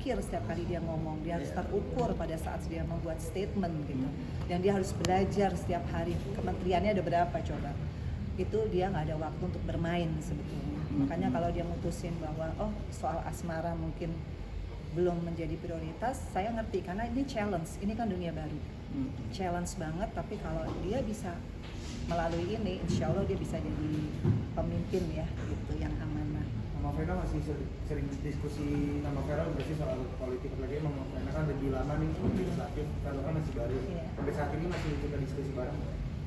berpikir setiap kali dia ngomong, dia harus terukur pada saat dia membuat statement gitu. Dan dia harus belajar setiap hari. Kementeriannya ada berapa coba? Itu dia nggak ada waktu untuk bermain sebetulnya. Makanya kalau dia mutusin bahwa soal asmara mungkin belum menjadi prioritas, saya ngerti karena ini challenge, ini kan dunia baru. Challenge banget, tapi kalau dia bisa melalui ini, insya Allah dia bisa jadi pemimpin ya, gitu, yang amanah. Mama Vena masih sering diskusi sama Vera berarti soal politik, apalagi Mama Vena kan lebih lama nih legislatif, kalau kan masih baru. Sampai saat ini masih kita diskusi bareng.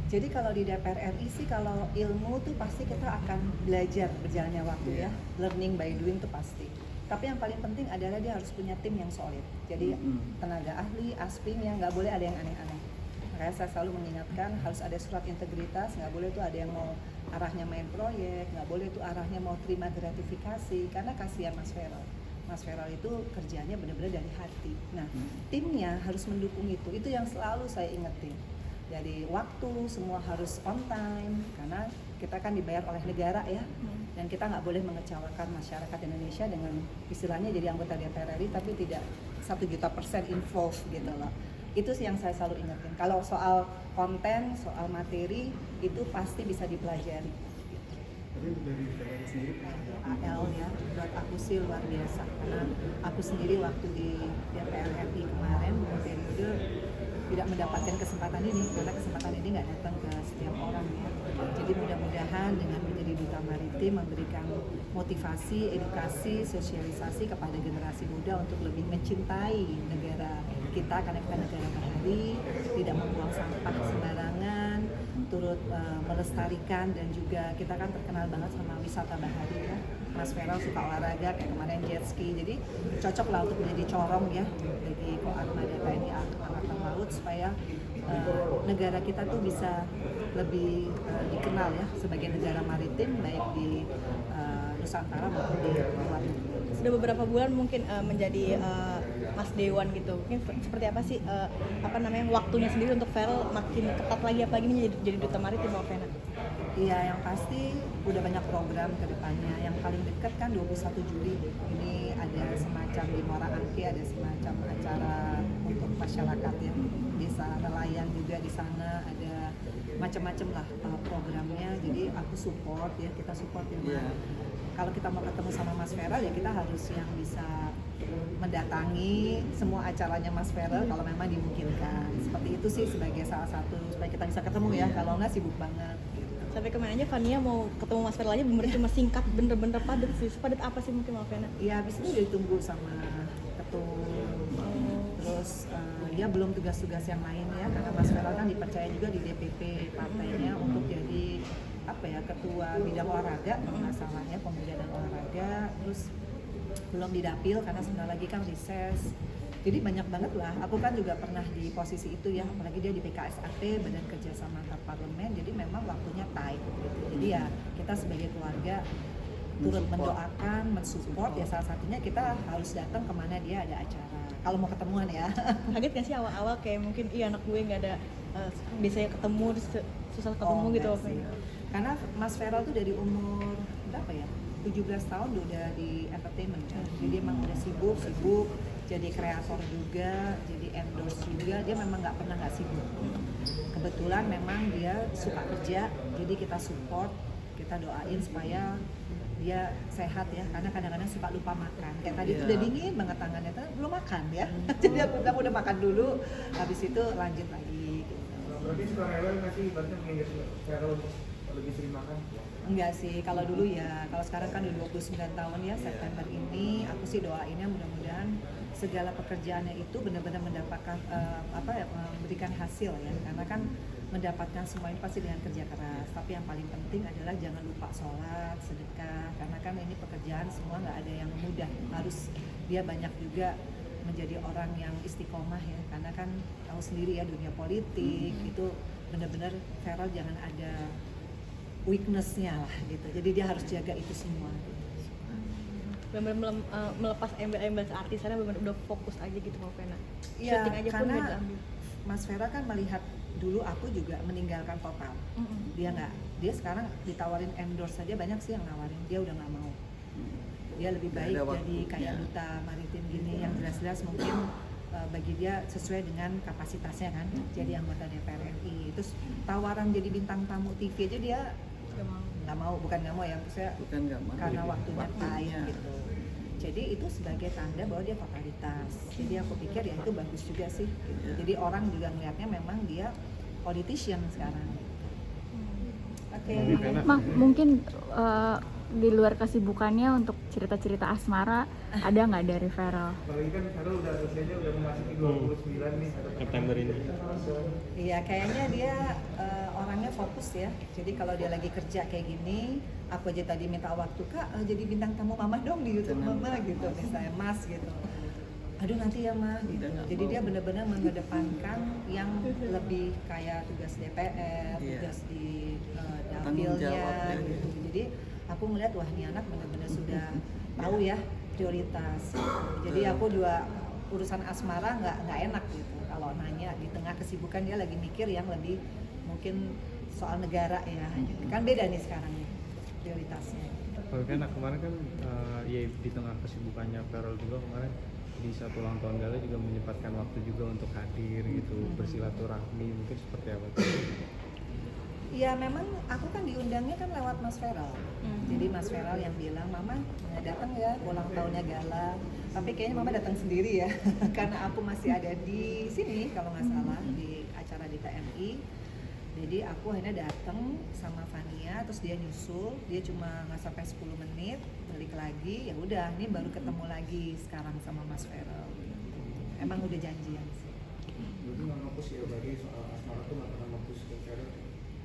Jadi kalau di DPR RI sih, kalau ilmu tuh pasti kita akan belajar berjalannya waktu ya, learning by doing tuh pasti. Tapi yang paling penting adalah dia harus punya tim yang solid. Jadi tenaga ahli, aspimnya nggak boleh ada yang aneh-aneh. Makanya saya selalu mengingatkan harus ada surat integritas, nggak boleh tuh ada yang mau arahnya main proyek, nggak boleh tuh arahnya mau terima gratifikasi, karena kasihan Mas Feral. Mas Feral itu kerjanya benar-benar dari hati. Nah, timnya harus mendukung itu yang selalu saya ingetin. Dari waktu, semua harus on time, karena kita kan dibayar oleh negara ya, dan kita nggak boleh mengecewakan masyarakat Indonesia dengan istilahnya jadi anggota DPR RI tapi tidak 1.000.000% involved gitu loh. Itu sih yang saya selalu ingetin. Kalau soal konten, soal materi, itu pasti bisa dipelajari. Tapi dari Vera sendiri AL ya, buat aku sih luar biasa, karena aku sendiri waktu di DPR RI kemarin periode tidak mendapatkan kesempatan ini, karena kesempatan ini nggak datang ke setiap orang ya. Jadi mudah-mudahan dengan menjadi duta maritim memberikan motivasi, edukasi, sosialisasi kepada generasi muda untuk lebih mencintai negara kita, karena kita negara bahari, tidak membuang sampah sembarangan, turut melestarikan, dan juga kita kan terkenal banget sama wisata bahari ya. Mas Feral suka olahraga kayak kemarin jet ski, jadi cocok lah untuk menjadi corong ya bagi Armada TNI Angkatan Laut supaya negara kita tuh bisa lebih dikenal ya sebagai negara maritim baik di Nusantara maupun di luar negeri. Sudah beberapa bulan mungkin menjadi Mas Dewan gitu, mungkin seperti apa sih waktunya sendiri untuk Feral makin ketat lagi apalagi jadi duta maritim Mbak Vena? Iya, yang pasti udah banyak program ke depannya. Yang paling dekat kan 21 Juli ini ada semacam di Muara Angke, ada semacam acara untuk masyarakat ya, desa nelayan juga di sana, ada macam-macam lah programnya. Jadi aku support ya, kita support ya. Kalau kita mau ketemu sama Mas Feral ya kita harus yang bisa mendatangi semua acaranya Mas Feral kalau memang dimungkinkan. Seperti itu sih sebagai salah satu supaya kita bisa ketemu ya, kalau nggak sibuk banget. Sampai kemarin aja Fania mau ketemu Mas Feral aja bener cuma singkat, bener-bener padat sih. Sepadat apa sih mungkin Mbak Vena? Iya, habis itu udah ditunggu sama ketum. Terus dia belum tugas-tugas yang lain ya, karena Mas Feral kan dipercaya juga di DPP partainya untuk jadi ketua bidang olahraga, masalahnya pemuda dan olahraga. Terus belum didapil karena sebentar lagi kan reses. Jadi banyak banget lah, aku kan juga pernah di posisi itu ya, apalagi dia di PKSAT, Badan Kerjasama Antar Parlemen, jadi memang waktunya tight gitu. Jadi ya kita sebagai keluarga turut mendoakan, mensupport ya, salah satunya kita harus datang kemana dia ada acara, kalau mau ketemuan ya. Kaget gak sih awal-awal kayak mungkin anak gue gak ada biasanya ketemu, susah ketemu gitu? Karena Mas Feral tuh dari umur berapa ya? 17 tahun udah di entertainment kan, jadi emang udah sibuk, jadi kreator juga, jadi endorse juga, dia memang nggak pernah nggak sibuk. Kebetulan memang dia suka kerja, jadi kita support, kita doain supaya dia sehat ya, karena kadang-kadang suka lupa makan. Kayak tadi tuh udah dingin banget tangannya, tuh belum makan ya. Jadi aku bilang udah makan dulu, habis itu lanjut lagi. Gitu. Berarti suka rewel nggak sih, ibaratnya mengingat Feral lebih sering makan? Enggak sih, kalau dulu ya, kalau sekarang kan udah 29 tahun ya September ini, aku sih doainnya mudah-mudahan segala pekerjaannya itu benar-benar mendapatkan memberikan hasil ya, karena kan mendapatkan semua ini pasti dengan kerja keras, tapi yang paling penting adalah jangan lupa sholat, sedekah, karena kan ini pekerjaan semua nggak ada yang mudah, harus dia banyak juga menjadi orang yang istiqomah ya, karena kan tahu sendiri ya dunia politik itu benar-benar Feral jangan ada weakness-nya lah gitu, jadi dia harus jaga itu semua gitu. Benar-benar melepas embel-embel artisnya, benar-benar udah fokus aja gitu Mbak Vena. Iya, Syuting aja pun karena udah diambil. Mas Vera kan melihat dulu aku juga meninggalkan total. Dia sekarang ditawarin endorse saja, banyak sih yang nawarin, dia udah nggak mau. dia lebih Nggak baik ada waktu. jadi kayak Ya. duta maritim gini yang jelas-jelas mungkin bagi dia sesuai dengan kapasitasnya kan, jadi anggota DPR RI. Terus tawaran jadi bintang tamu TV aja dia nggak mau, bukan nggak mau ya, maksudnya Bukan nggak mau. karena waktunya Waktunya. time gitu. Jadi itu sebagai tanda bahwa dia totalitas. Jadi aku pikir ya itu bagus juga sih. Gitu. Ya. Jadi orang juga melihatnya memang dia politician sekarang. Oke. Mungkin di luar kesibukannya untuk cerita-cerita asmara ada nggak dari Feral? Apalagi kan Feral udah usianya udah memasuki 29 nih. September ini. Iya, kayaknya dia orangnya fokus ya. Jadi kalau dia lagi kerja kayak gini, aku aja tadi minta waktu, Kak, jadi bintang tamu Mama dong di YouTube Mama gitu, misalnya Mas gitu. Aduh nanti ya Ma, gitu. Jadi dia benar-benar mengedepankan yang lebih kayak tugas DPR, tugas di Tanggung dapilnya jawabnya, gitu. Jadi aku melihat wah ini anak benar-benar sudah tahu ya prioritas. Jadi aku juga urusan asmara nggak enak gitu. Kalau nanya di tengah kesibukan dia lagi mikir yang lebih mungkin soal negara ya. Kan beda nih sekarang nih prioritasnya. Kalau kan kemarin kan ya di tengah kesibukannya Feral juga kemarin di satu ulang tahun Gala juga menyempatkan waktu juga untuk hadir gitu, bersilaturahmi, mungkin seperti apa tuh? Ya memang aku kan diundangnya kan lewat Mas Feral. Jadi Mas Feral yang bilang, Mama datang ya ulang tahunnya Gala. Tapi kayaknya Mama datang sendiri ya, karena aku masih ada di sini kalau nggak salah di acara di TMI. Jadi aku akhirnya datang sama Fania, terus dia nyusul, dia cuma nggak sampai 10 menit, balik lagi, ya udah, ini baru ketemu lagi sekarang sama Mas Feral. Emang udah janjian sih. Berarti nggak ngapus ya, berarti soal asmara tuh nggak pernah ngapus ke Feral.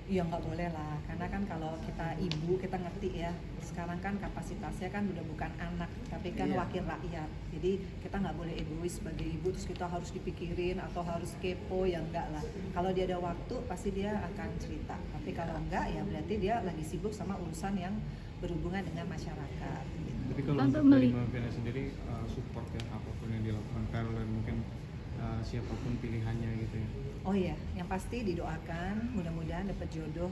Ya nggak boleh lah, karena kan kalau kita ibu kita ngerti ya. Sekarang kan kapasitasnya kan udah bukan anak, tapi kan wakil rakyat. Jadi kita nggak boleh egois sebagai ibu, terus kita harus dipikirin atau harus kepo, ya enggak lah. Kalau dia ada waktu pasti dia akan cerita. Tapi kalau enggak ya berarti dia lagi sibuk sama urusan yang berhubungan dengan masyarakat. Tapi kalau Untuk untuk dari meli- Mama Vena sendiri support ya apapun yang dilakukan Feral dan mungkin siapapun pilihannya gitu ya. Oh iya, yang pasti didoakan mudah-mudahan dapat jodoh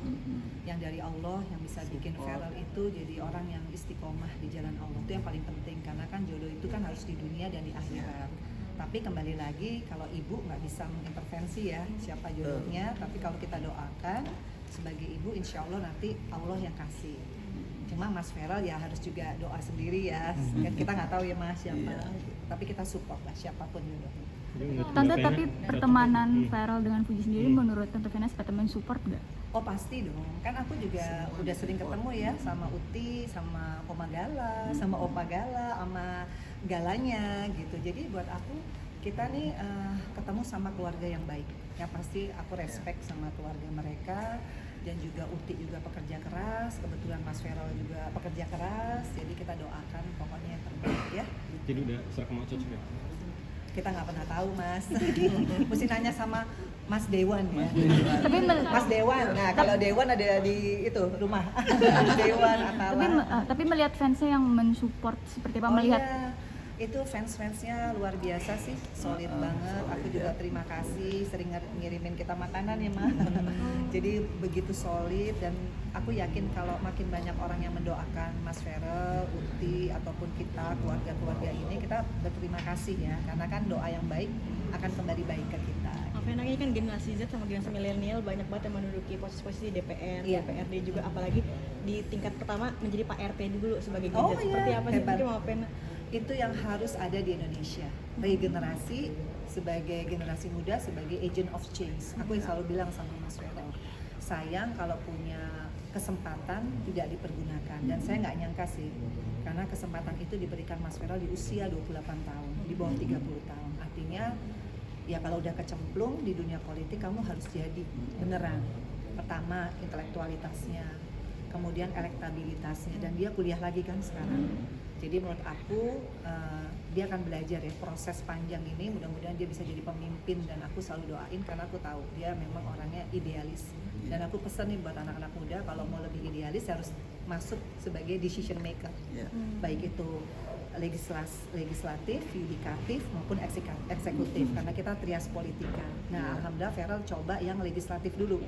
yang dari Allah yang bisa bikin Feral itu jadi orang yang istiqomah di jalan Allah. Itu yang paling penting karena kan jodoh itu kan harus di dunia dan di akhirat. Tapi kembali lagi kalau ibu nggak bisa mengintervensi ya siapa jodohnya, tapi kalau kita doakan sebagai ibu insya Allah nanti Allah yang kasih. Cuma Mas Feral ya harus juga doa sendiri ya, kan kita nggak tahu ya Mas siapa, tapi kita support lah siapapun jodohnya. Jadi menurut Tante, Mbak Vena, tapi pertemanan Feral dengan Fuji sendiri menurut Tante Vena seperti support nggak? Oh pasti dong, kan aku juga udah sering ketemu ya sama Uti, sama Oma Gala, sama Opa Gala, sama Galanya gitu. Jadi buat aku kita nih ketemu sama keluarga yang baik. Yang pasti aku respect sama keluarga mereka dan juga Uti juga pekerja keras. Kebetulan Mas Feral juga pekerja keras. Jadi kita doakan pokoknya yang terbaik ya. jadi udah serah mau cocok ya? Kita nggak pernah tahu Mas. Mesti nanya sama Mas Dewan ya. Tapi Mas Dewan, nah kalau Dewan ada di itu rumah. Dewan Atala. tapi melihat fansnya yang mensupport seperti apa, Oh melihat iya, itu fans-fansnya luar biasa sih, solid banget. Aku juga terima kasih, sering ngirimin kita makanan ya Ma. Jadi begitu solid dan aku yakin kalau makin banyak orang yang mendoakan Mas Feral, Uti ataupun kita keluarga-keluarga ini, kita berterima kasih ya, karena kan doa yang baik akan kembali baik ke kita. Vena ini kan generasi Z sama generasi milenial banyak banget yang menduduki posisi-posisi DPR, Iya. DPRD juga, apalagi di tingkat pertama menjadi Pak RT dulu sebagai Gen Oh Z. iya, Seperti apa sih hebat. mungkin Mama Vena? Itu yang harus ada di Indonesia, regenerasi sebagai generasi muda, sebagai agent of change. Aku yang selalu bilang sama Mas Feral, sayang kalau punya kesempatan tidak dipergunakan, dan saya nggak nyangka sih karena kesempatan itu diberikan Mas Feral di usia 28 tahun, di bawah 30 tahun. Artinya ya kalau udah kecemplung di dunia politik kamu harus jadi beneran. Pertama intelektualitasnya, kemudian elektabilitasnya, dan dia kuliah lagi kan sekarang. Jadi menurut aku dia akan belajar ya proses panjang ini, mudah-mudahan dia bisa jadi pemimpin, dan aku selalu doain karena aku tahu dia memang orangnya idealis. Dan aku pesan nih buat anak-anak muda, kalau mau lebih idealis harus masuk sebagai decision maker, baik itu legislatif, yudikatif maupun eksekutif, karena kita trias politika. Nah alhamdulillah Feral coba yang legislatif dulu,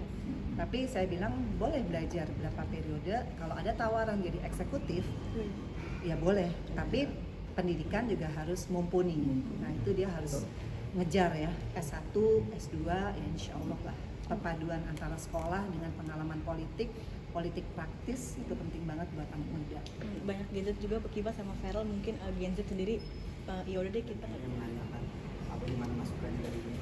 tapi saya bilang boleh belajar berapa periode, kalau ada tawaran jadi eksekutif ya boleh, tapi pendidikan juga harus mumpuni. Nah itu dia harus ngejar ya, S1, S2, ya insya Allah lah. Perpaduan antara sekolah dengan pengalaman politik praktis itu penting banget buat anak muda. Banyak gadget juga Kiba sama Feral, mungkin Gen Z sendiri ya udah deh kita nggak menanyakan apa gimana masukannya dari ini.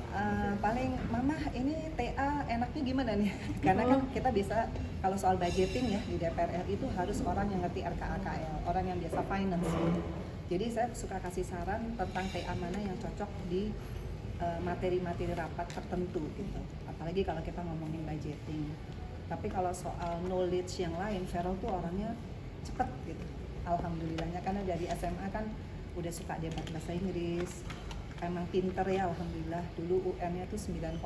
Paling mama ini TA enaknya gimana nih? Karena kan kita bisa kalau soal budgeting ya di DPR RI itu harus orang yang ngerti RKAKL, orang yang biasa finance. Jadi saya suka kasih saran tentang TA mana yang cocok di materi-materi rapat tertentu gitu. Apalagi kalau kita ngomongin budgeting. Tapi kalau soal knowledge yang lain, Feral tuh orangnya cepet gitu. Alhamdulillahnya karena dari SMA kan udah suka debat bahasa Inggris. Emang pinter ya, alhamdulillah. Dulu UN-nya tuh 9,5.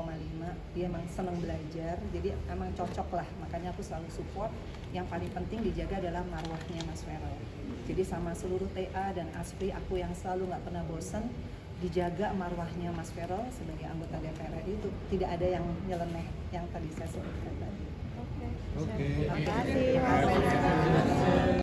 Dia emang seneng belajar, jadi emang cocok lah. Makanya aku selalu support. Yang paling penting dijaga adalah marwahnya Mas Feral. Jadi sama seluruh TA dan ASPRI, aku yang selalu nggak pernah bosen dijaga marwahnya Mas Feral sebagai anggota DPR RI itu tidak ada yang nyeleneh yang tadi saya sebutkan tadi. Oke. Terima kasih.